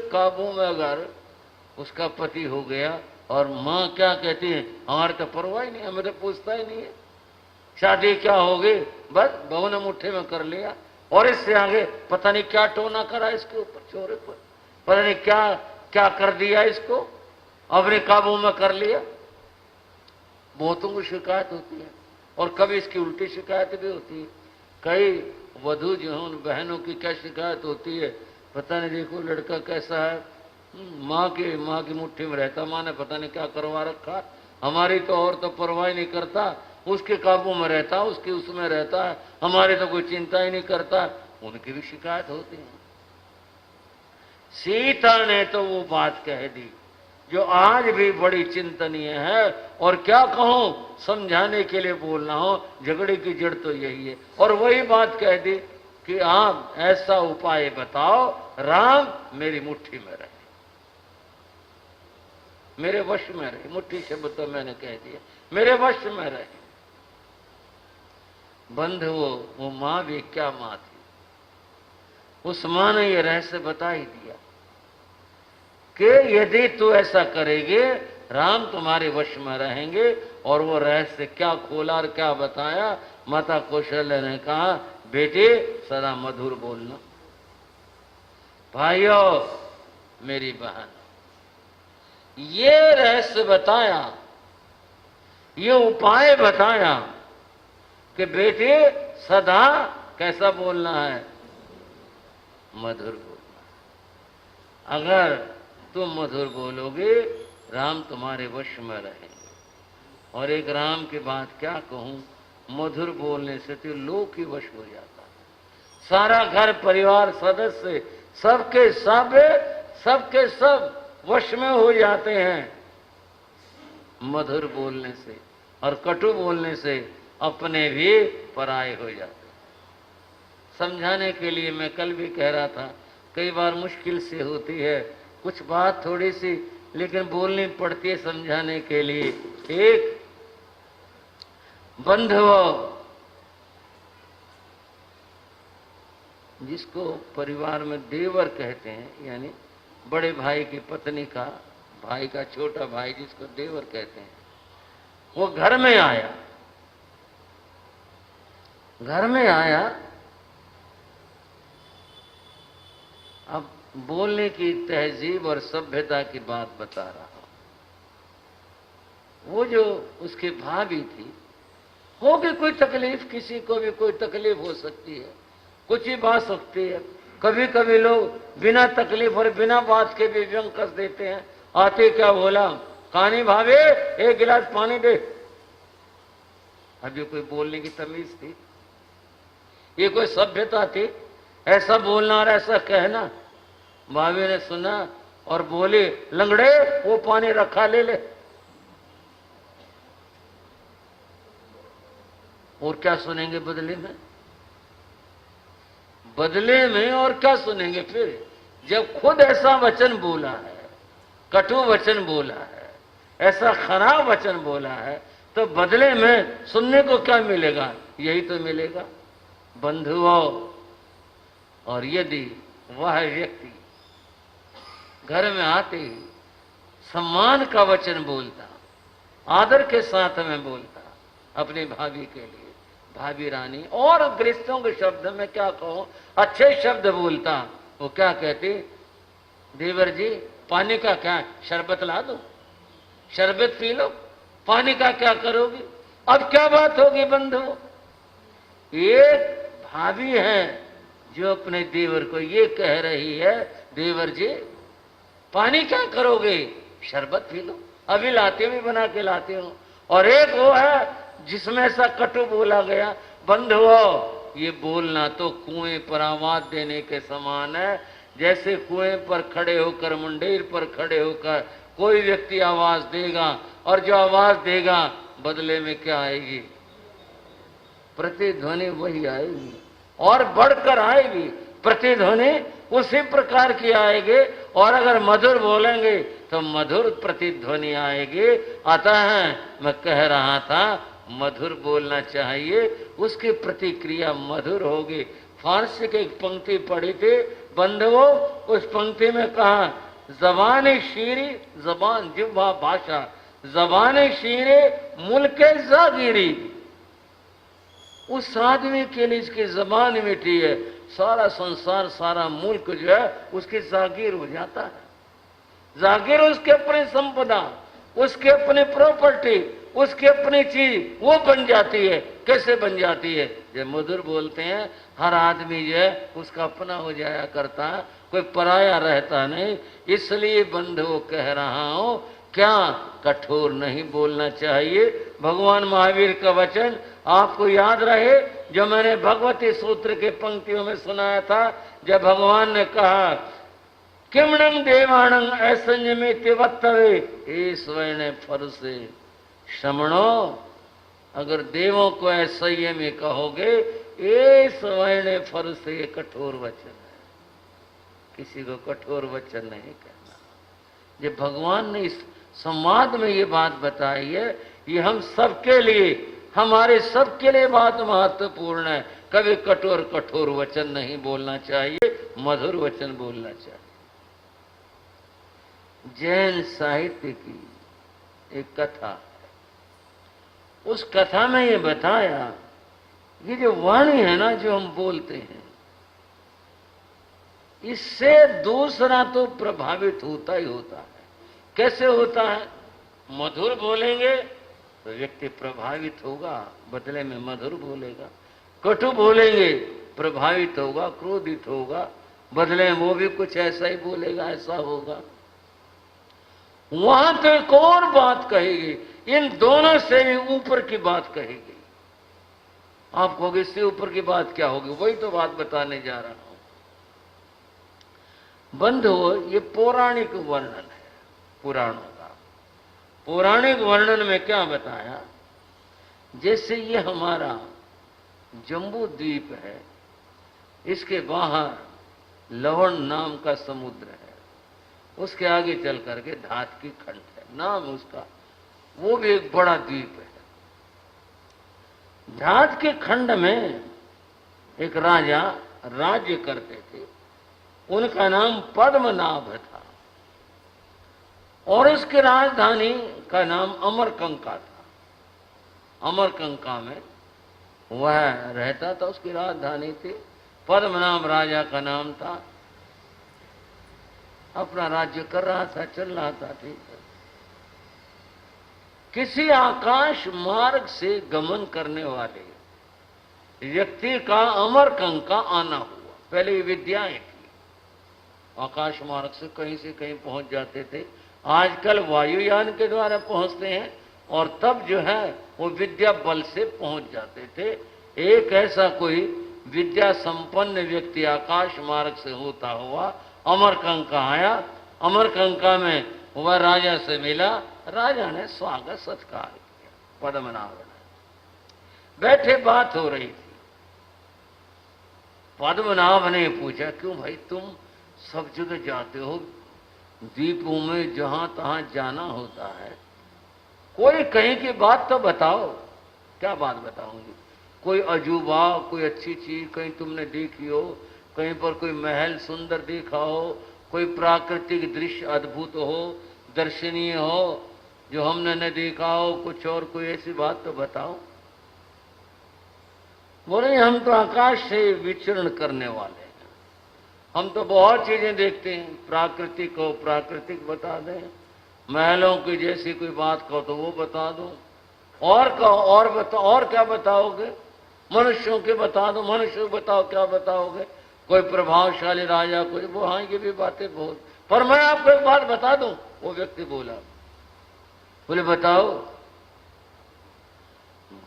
काबू में अगर उसका पति हो गया और माँ क्या कहती है, हमारे तो परवाह ही नहीं, हमें तो पूछता ही नहीं है, शादी क्या होगी, बस बहू ने मुट्ठी में कर लिया। और इससे आगे पता नहीं क्या टोना करा इसके ऊपर, चोरे पर पता नहीं क्या क्या कर दिया इसको, अपने काबू में कर लिया। बहुतों को शिकायत होती है और कभी इसकी उल्टी शिकायत भी होती है। कई वधू जो है उन बहनों की क्या शिकायत होती है, पता नहीं देखो लड़का कैसा है, माँ की मुट्ठी में रहता, माँ ने पता नहीं क्या करवा रखा, हमारी तो और तो परवाह नहीं करता, उसके काबू में रहता, उसकी उसमें रहता है, हमारे तो कोई चिंता ही नहीं करता। उनकी भी शिकायत होती है। सीता ने तो वो बात कह दी जो आज भी बड़ी चिंतनीय है, और क्या कहूं, समझाने के लिए बोल रहा हूं, झगड़े की जड़ तो यही है। और वही बात कह दी कि आप ऐसा उपाय बताओ राम मेरी मुट्ठी में रहे, मेरे वश में रहे। मुट्ठी शब्द तो मैंने कह दिया, मेरे वश में रहे। बंधु वो मां भी क्या मां थी, उस मां ने ये रहस्य बता ही दिया कि यदि तू ऐसा करेगे राम तुम्हारे वश में रहेंगे। और वो रहस्य क्या खोला और क्या बताया, माता कौशल्या ने कहा, बेटे सदा मधुर बोलना, भाइयों मेरी बहन, ये रहस्य बताया, ये उपाय बताया कि बेटे सदा कैसा बोलना है, मधुर बोलना। अगर तुम मधुर बोलोगे राम तुम्हारे वश में रहेंगे। और एक राम की बात क्या कहूं, मधुर बोलने से तो लोक ही वश हो जाता है। सारा घर परिवार सदस्य सबके सब वश में हो जाते हैं मधुर बोलने से। और कटु बोलने से अपने भी पराये हो जाते हैं। समझाने के लिए मैं कल भी कह रहा था, कई बार मुश्किल से होती है कुछ बात थोड़ी सी, लेकिन बोलनी पड़ती है समझाने के लिए। एक बंधुओं, जिसको परिवार में देवर कहते हैं, यानी बड़े भाई की पत्नी का भाई का छोटा भाई जिसको देवर कहते हैं, वो घर में आया। अब बोलने की तहजीब और सभ्यता की बात बता रहा हूं। वो जो उसकी भाभी थी, होगी कोई तकलीफ, किसी को भी कोई तकलीफ हो सकती है, कुछ ही बात सकती है। कभी कभी लोग बिना तकलीफ और बिना बात के भी व्यंग कस देते हैं। आते क्या बोला, कानी भाभी एक गिलास पानी दे। अब ये कोई बोलने की तमीज थी, ये कोई सभ्यता थी, ऐसा बोलना और ऐसा कहना। भाभी ने सुना और बोली, लंगड़े वो पानी रखा ले ले। और क्या सुनेंगे बदले में? और क्या सुनेंगे फिर, जब खुद ऐसा वचन बोला है, कटु वचन बोला है, ऐसा खराब वचन बोला है, तो बदले में सुनने को क्या मिलेगा? यही तो मिलेगा बंधुओं। और यदि वह व्यक्ति घर में आते ही सम्मान का वचन बोलता, आदर के साथ में बोलता अपनी भाभी के लिए, भाभी रानी, और गृहस्थों के शब्द में क्या कहूं, अच्छे शब्द बोलता, वो क्या कहती, देवर जी पानी का क्या, शरबत ला दो, शरबत पी लो, पानी का क्या करोगी? अब क्या बात होगी बंधु? एक भाभी है जो अपने देवर को ये कह रही है, देवर जी पानी क्या करोगे, शरबत पी लो, अभी लाते हुए बना के लाते हो। और एक वो है जिसमें ऐसा कटु बोला गया। बंधुओं, ये बोलना तो कुएं पर आवाज देने के समान है। जैसे कुएं पर खड़े होकर, मुंडेर पर खड़े होकर कोई व्यक्ति आवाज देगा, और जो आवाज देगा बदले में क्या आएगी? प्रतिध्वनि वही आएगी, और बढ़कर आएगी। प्रतिध्वनि उसी प्रकार की आएगी, और अगर मधुर बोलेंगे तो मधुर प्रतिध्वनि आएगी। अतः मैं कह रहा था मधुर बोलना चाहिए, उसकी प्रतिक्रिया मधुर होगी। फारसी की एक पंक्ति पढ़ी थी, बंधुओं, उस पंक्ति में कहा जबान शीरी, जबान जिह्वा भाषा, जबान शीरे मुल्क जागिरी। उस आदमी के लिए इसकी जबान मिटी है, सारा संसार सारा मुल्क जो है उसकी जागीर हो जाता है। जागीर उसके अपनी संपदा, उसके अपनी प्रॉपर्टी, उसकी अपनी चीज वो बन जाती है। कैसे बन जाती है? जब मधुर बोलते हैं हर आदमी जो है उसका अपना हो जाया करता है, कोई पराया रहता नहीं। इसलिए बंधुओं कह रहा हूं, क्या कठोर नहीं बोलना चाहिए। भगवान महावीर का वचन आपको याद रहे जो मैंने भगवती सूत्र के पंक्तियों में सुनाया था, जब भगवान ने कहा किमणं देवाणं असंयमे वक्तव्य, ए स्वर्ण फरसे श्रमणो, अगर देवों को असंयम में कहोगे, ए स्वर्ण फरसे, कठोर वचन है, किसी को कठोर वचन नहीं कहना। जब भगवान ने इस संवाद में ये बात बताई है, ये हम सबके लिए, हमारे सबके लिए बात महत्वपूर्ण है। कभी कठोर कठोर वचन नहीं बोलना चाहिए, मधुर वचन बोलना चाहिए। जैन साहित्य की एक कथा है, उस कथा में ये बताया, ये जो वाणी है ना जो हम बोलते हैं, इससे दूसरा तो प्रभावित होता ही होता है। कैसे होता है? मधुर बोलेंगे तो व्यक्ति प्रभावित होगा, बदले में मधुर बोलेगा। कटु बोलेंगे प्रभावित होगा, क्रोधित होगा, बदले में वो भी कुछ ऐसा ही बोलेगा, ऐसा होगा। वहां तो एक और बात कहेगी, इन दोनों से भी ऊपर की बात कहेगी। आप कहोगे इससे ऊपर की बात क्या होगी? वही तो बात बताने जा रहा हूं। बंधुओं, ये पौराणिक वर्णन है पुराणों का। पौराणिक वर्णन में क्या बताया, जैसे ये हमारा जम्बू द्वीप है, इसके बाहर लवण नाम का समुद्र है, उसके आगे चल करके धात की खंड है, नाम उसका, वो भी एक बड़ा द्वीप है। धात के खंड में एक राजा राज्य करते थे, उनका नाम पद्मनाभ था, और उसकी राजधानी का नाम अमरकंका था। अमरकंका में वह रहता था, उसकी राजधानी थी। पद्मनाभ राजा का नाम था, अपना राज्य कर रहा था, चल रहा था, ठीक है। किसी आकाश मार्ग से गमन करने वाले व्यक्ति का अमरकंका आना हुआ। पहले ये विद्याएं थी, आकाश मार्ग से कहीं पहुंच जाते थे। आजकल वायुयान के द्वारा पहुंचते हैं, और तब जो है वो विद्या बल से पहुंच जाते थे। एक ऐसा कोई विद्या संपन्न व्यक्ति आकाश मार्ग से होता हुआ अमरकंका आया। अमरकंका में वह राजा से मिला, राजा ने स्वागत सत्कार किया। पद्मनाभ ने बैठे, बात हो रही थी। पद्मनाभ ने पूछा, क्यों भाई तुम सब जगह जाते हो, द्वीपों में जहां तहां जाना होता है, कोई कहीं की बात तो बताओ। क्या बात बताऊंगी? कोई अजूबा, कोई अच्छी चीज कहीं तुमने देखी हो, कहीं पर कोई महल सुंदर देखा हो, कोई प्राकृतिक दृश्य अद्भुत हो, दर्शनीय हो, जो हमने न देखा हो, कुछ और कोई ऐसी बात तो बताओ। बोले हम तो आकाश से विचरण करने वाले हैं, हम तो बहुत चीजें देखते हैं, प्राकृतिक हो प्राकृतिक बता दें, महलों की जैसी कोई बात कहो तो वो बता दो, और कहो और बताओ, और क्या बताओगे? मनुष्यों के बता दो, मनुष्य बताओ क्या बताओगे? कोई प्रभावशाली राजा, कोई वो, हाँ ये भी बातें बहुत, पर मैं आपको एक बात बता दूं। वो व्यक्ति बोला, बोले बताओ।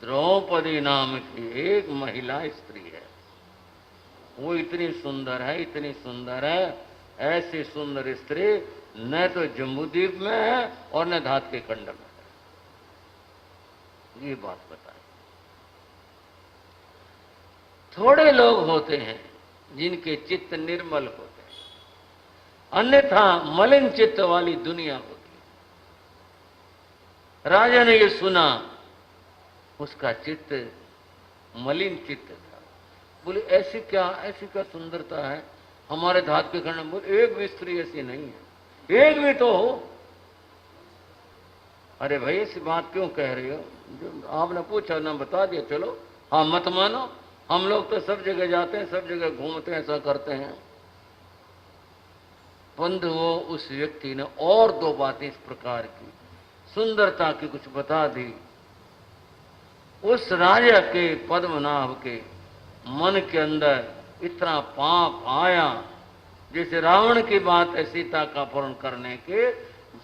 द्रौपदी नाम की एक महिला स्त्री है, वो इतनी सुंदर है, इतनी सुंदर है, ऐसी सुंदर स्त्री न तो जम्बूद्वीप में है और न धात के खंड में है। ये बात बताई। थोड़े लोग होते हैं जिनके चित्त निर्मल होते हैं, अन्यथा मलिन चित्त वाली दुनिया होती है। राजा ने ये सुना, उसका चित्त मलिन चित्त था। बोले ऐसी क्या सुंदरता है, हमारे धात के खंड में बोले एक भी स्त्री ऐसी नहीं है, एक भी तो हो। अरे भाई ऐसी बात क्यों कह रही हो? जो आपने पूछा ना बता दिया, चलो हाँ मत मानो, हम लोग तो सब जगह जाते हैं, सब जगह घूमते हैं, ऐसा करते हैं। परंतु वो उस व्यक्ति ने और दो बातें इस प्रकार की सुंदरता की कुछ बता दी। उस राजा के पद्मनाभ के मन के अंदर इतना पाप आया, जैसे रावण की बात है सीता का अपहरण करने के,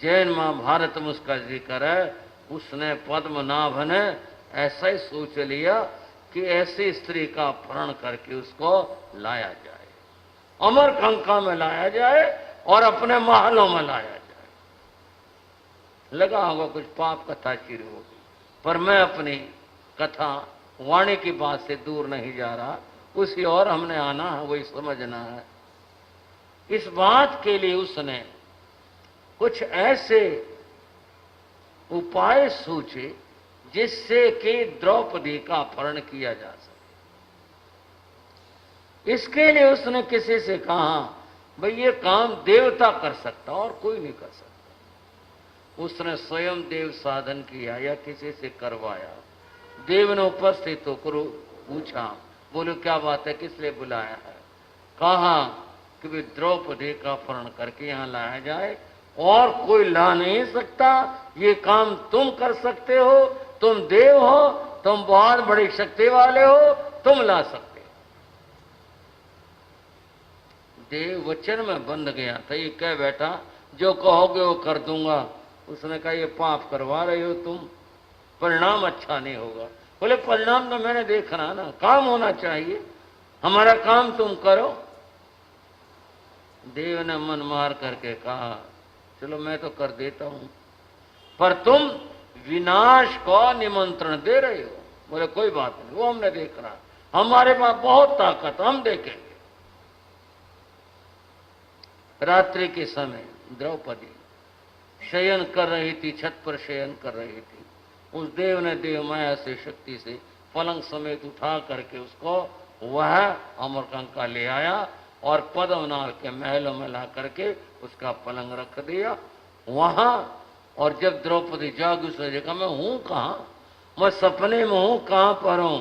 जैन महाभारत में उसका जिक्र है। उसने पद्मनाभ ने ऐसा ही सोच लिया कि ऐसी स्त्री का अपहरण करके उसको लाया जाए, अमरकंका में लाया जाए और अपने महलों में लाया जाए। लगा होगा कुछ पाप कथा शुरू होगी, पर मैं अपनी कथा वाणी की बात से दूर नहीं जा रहा, उसी और हमने आना है, वही समझना है। इस बात के लिए उसने कुछ ऐसे उपाय सोचे जिससे कि द्रौपदी का अपहरण किया जा सके। इसके लिए उसने किसी से कहा भाई ये काम देवता कर सकता और कोई नहीं कर सकता। उसने स्वयं देव साधन किया या किसी से करवाया। देव ने उपस्थित होकर पूछा, बोलो क्या बात है, किस लिए बुलाया है? कहा कि वे द्रौपदी का अपहरण करके यहां लाया जाए और कोई ला नहीं सकता, ये काम तुम कर सकते हो, तुम देव हो, तुम बहुत बड़ी शक्ति वाले हो, तुम ला सकते हो। देव वचन में बंध गया था, ये कह बैठा जो कहोगे वो कर दूंगा। उसने कहा ये पाप करवा रहे हो तुम, परिणाम अच्छा नहीं होगा। बोले परिणाम तो मैंने देखना ना, काम होना चाहिए, हमारा काम तुम करो। देव ने मन मार करके कहा चलो मैं तो कर देता हूं, पर तुम विनाश को निमंत्रण दे रहे हो। बोले कोई बात नहीं, वो हमने देखना, हमारे पास बहुत ताकत, हम देखेंगे। रात्रि के समय द्रौपदी शयन कर रही थी, छत पर शयन कर रही थी। उस देव ने देव माया से शक्ति से पलंग समेत उठा करके उसको वह अमरकंका ले आया और पद्मनाभ के महलों में ला करके उसका पलंग रख दिया वहां। और जब द्रौपदी जागी उसने देखा मैं हूं कहां, मैं सपने में हूं, कहां पर हूं?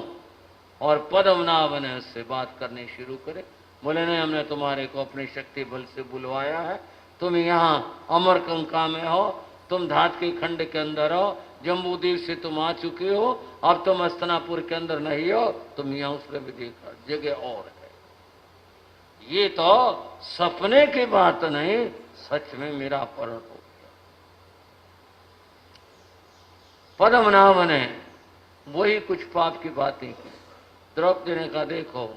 और पद्मनाभ ने उससे बात करनी शुरू करे। बोले नहीं, हमने तुम्हारे को अपनी शक्ति बल से बुलवाया है, तुम यहाँ अमरकंका में हो, तुम धात के खंड के अंदर हो, जम्बूद्वीप से तुम आ चुके हो, अब तुम हस्तिनापुर के अंदर नहीं हो, तुम यहाँ उसने भी देखा जगह और है। ये तो सपने की बात नहीं, सच में मेरा अपहरण हो गया। पद्मनाभ ने वही कुछ पाप की बातें की। द्रौपदी ने कहा देखो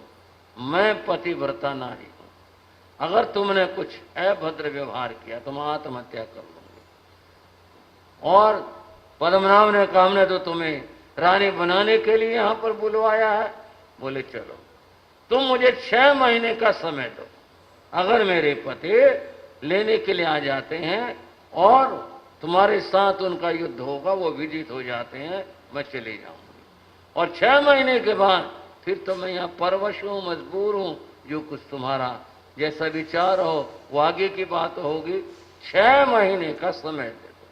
मैं पतिव्रता नारी हूं, अगर तुमने कुछ अभद्र व्यवहार किया तो मैं आत्महत्या कर लूंगी। और पद्मनाभ ने कहा हमने तो तुम्हें रानी बनाने के लिए यहां पर बुलवाया है। बोले चलो तुम मुझे 6 महीने का समय दो, अगर मेरे पति लेने के लिए आ जाते हैं और तुम्हारे साथ उनका युद्ध होगा, वो विजित हो जाते हैं, मैं चले जाऊंगी। और 6 महीने के बाद फिर तो मैं यहाँ परवश हूं, मजबूर हूं, जो कुछ तुम्हारा जैसा विचार हो वो आगे की बात होगी, 6 महीने का समय दे दो।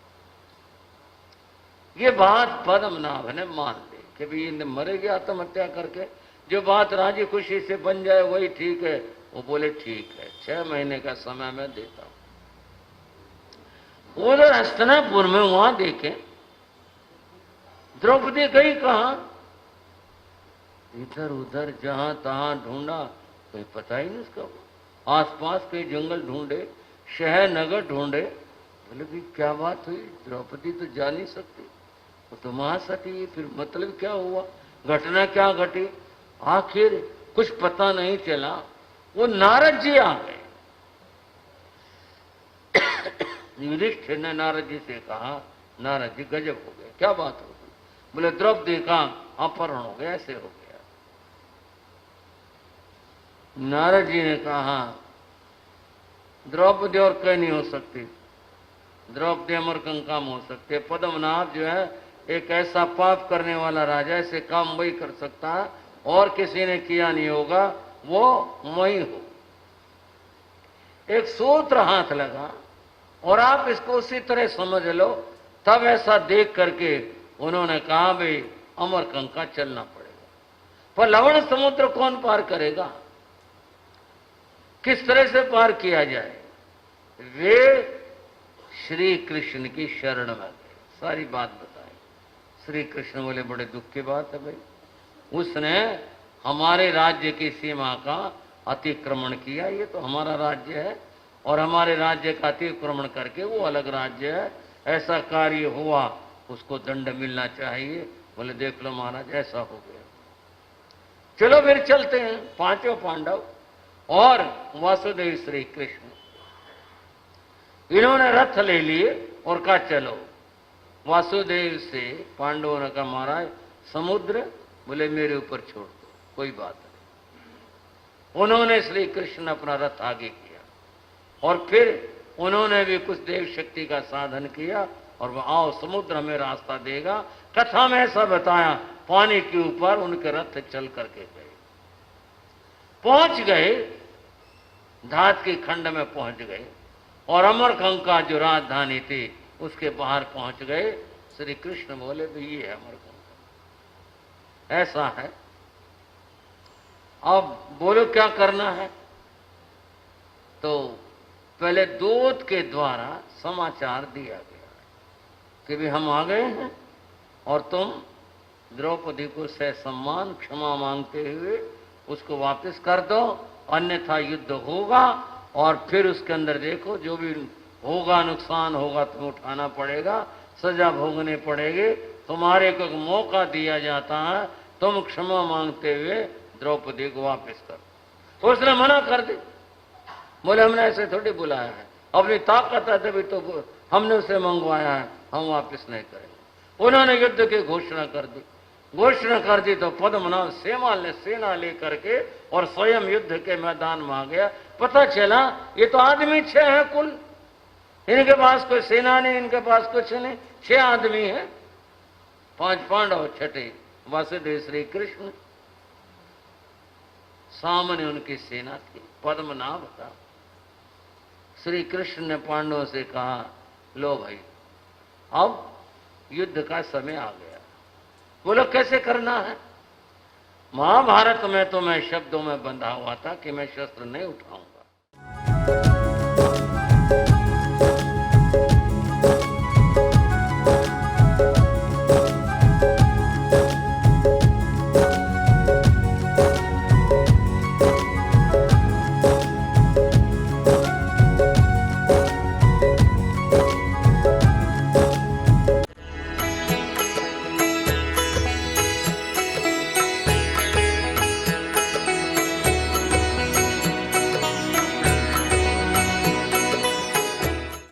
ये बात पद्मनाभ ने मान ली कि भाई ये मरेगी आत्महत्या करके, जो बात राजी खुशी से बन जाए वही ठीक है। वो बोले ठीक है, 6 महीने का समय मैं देता हूं। उधर हस्तिनापुर में वहां देखे द्रौपदी गई कहां, इधर उधर जहां तहां ढूंढा, कोई पता ही नहीं उसका। आसपास के जंगल ढूंढे, शहर नगर ढूंढे। बोले भी क्या बात हुई, द्रौपदी तो जा नहीं सकती, वो तो महासती, फिर मतलब क्या हुआ, घटना क्या घटी? आखिर कुछ पता नहीं चला। वो नारद जी आ गए। युधिष्ठिर ने नारद जी से कहा नारद जी गजब हो गया, क्या बात हो गई? बोले द्रौपदी का अपहरण हो गया, ऐसे हो गया। नारद जी ने कहा द्रौपदी और कहीं नहीं हो सकती, द्रौपदी अमरकंका में हो सकती है। पद्मनाभ जो है एक ऐसा पाप करने वाला राजा, ऐसे काम वही कर सकता है और किसी ने किया नहीं होगा, वो वही हो। एक सूत्र हाथ लगा और आप इसको उसी तरह समझ लो। तब ऐसा देख करके उन्होंने कहा भाई अमरकंका चलना पड़ेगा, पर लवण समुद्र कौन पार करेगा, किस तरह से पार किया जाए। वे श्री कृष्ण की शरण में गए, सारी बात बताई। श्री कृष्ण बोले बड़े दुख की बात है भाई, उसने हमारे राज्य की सीमा का अतिक्रमण किया, ये तो हमारा राज्य है और हमारे राज्य का अतिक्रमण करके वो अलग राज्य है, ऐसा कार्य हुआ, उसको दंड मिलना चाहिए। बोले देख लो महाराज ऐसा हो गया, चलो फिर चलते हैं। पांचों पांडव और वासुदेव श्री कृष्ण इन्होंने रथ ले लिए और कहा चलो। वासुदेव से पांडवों ने कहा महाराज समुद्र, बोले मेरे ऊपर छोड़ दो, कोई बात नहीं। उन्होंने श्री कृष्ण अपना रथ आगे किया और फिर उन्होंने भी कुछ देव शक्ति का साधन किया और वह आओ समुद्र हमें रास्ता देगा। कथा में ऐसा बताया, पानी के ऊपर उनके रथ चल करके गए, पहुंच गए, धात के खंड में पहुंच गए और अमरकंका जो राजधानी थी उसके बाहर पहुंच गए। श्री कृष्ण बोले भी ये है अमरकंका, ऐसा है, अब बोलो क्या करना है। तो पहले दूत के द्वारा समाचार दिया गया कि भी हम आ गए हैं और तुम द्रौपदी को सम्मान क्षमा मांगते हुए उसको वापस कर दो, अन्यथा युद्ध होगा और फिर उसके अंदर देखो जो भी होगा नुकसान होगा तुम्हें उठाना पड़ेगा, सजा भोगने पड़ेगी। तुम्हारे को मौका दिया जाता है, तुम क्षमा मांगते हुए द्रौपदी को वापस कर। तो उसने मना कर दी, बोले हमने ऐसे थोड़ी बुलाया है, अपनी ताकत है तभी तो हमने उसे मंगवाया है, हम वापस नहीं करेंगे। उन्होंने युद्ध की घोषणा कर दी। घोषणा कर दी तो पद्मनाभ सेमाल ने सेना लेकर के और स्वयं युद्ध के मैदान में आ गया। पता चला ये तो आदमी 6 हैं कुल, इनके पास कोई सेना नहीं, इनके पास कुछ नहीं, 6 आदमी हैं, 5 पांडव, छठे वासुदेव श्री कृष्ण, सामने उनकी सेना थी, पद्मनाभ था। श्री कृष्ण ने पांडवों से कहा लो भाई अब युद्ध का समय आ गया, बोलो कैसे करना है। महाभारत में तो मैं शब्दों में बंधा हुआ था कि मैं शस्त्र नहीं उठाऊंगा।